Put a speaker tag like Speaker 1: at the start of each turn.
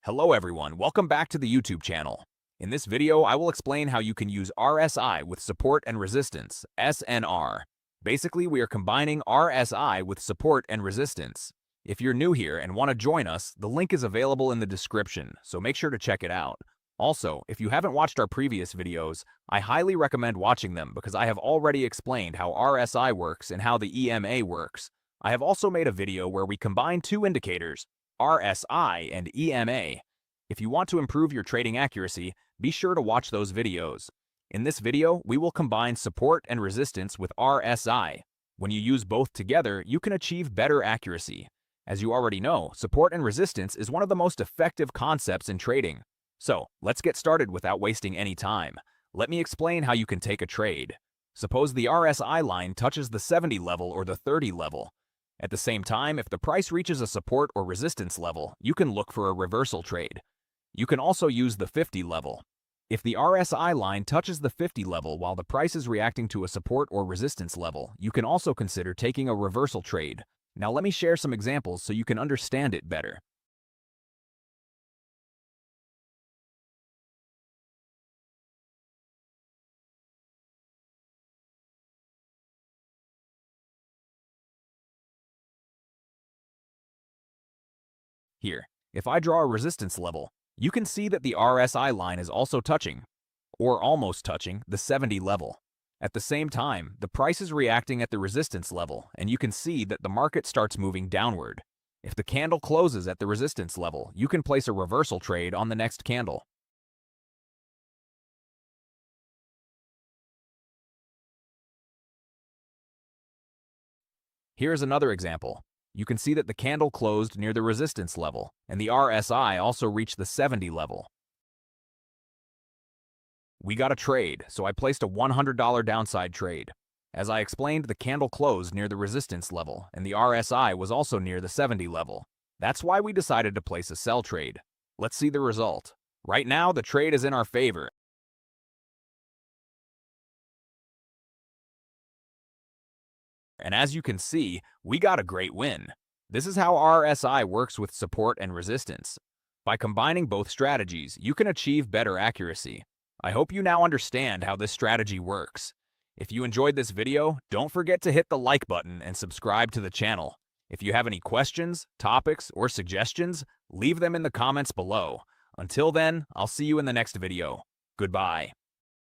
Speaker 1: Hello everyone, welcome back to the YouTube channel. In this video, I will explain how you can use RSI with support and resistance, SNR. Basically, we are combining RSI with support and resistance. If you're new here and want to join us, the link is available in the description, so make sure to check it out. Also, if you haven't watched our previous videos, I highly recommend watching them because I have already explained how RSI works and how the EMA works. I have also made a video where we combine two indicators, RSI and EMA. If you want to improve your trading accuracy, be sure to watch those videos. In this video, we will combine support and resistance with RSI. When you use both together, you can achieve better accuracy. As you already know, support and resistance is one of the most effective concepts in trading. So, let's get started without wasting any time. Let me explain how you can take a trade. Suppose the RSI line touches the 70 level or the 30 level. At the same time, if the price reaches a support or resistance level, you can look for a reversal trade. You can also use the 50 level. If the RSI line touches the 50 level while the price is reacting to a support or resistance level, you can also consider taking a reversal trade. Now let me share some examples so you can understand it better. Here, if I draw a resistance level, you can see that the RSI line is also touching, or almost touching, the 70 level. At the same time, the price is reacting at the resistance level, and you can see that the market starts moving downward. If the candle closes at the resistance level, you can place a reversal trade on the next candle. Here's another example. You can see that the candle closed near the resistance level, and the RSI also reached the 70 level. We got a trade, so I placed a $100 downside trade. As I explained, the candle closed near the resistance level, and the RSI was also near the 70 level. That's why we decided to place a sell trade. Let's see the result. Right now, the trade is in our favor. And as you can see, we got a great win. This is how RSI works with support and resistance. By combining both strategies, you can achieve better accuracy. I hope you now understand how this strategy works. If you enjoyed this video, don't forget to hit the like button and subscribe to the channel. If you have any questions, topics, or suggestions, leave them in the comments below. Until then, I'll see you in the next video. Goodbye.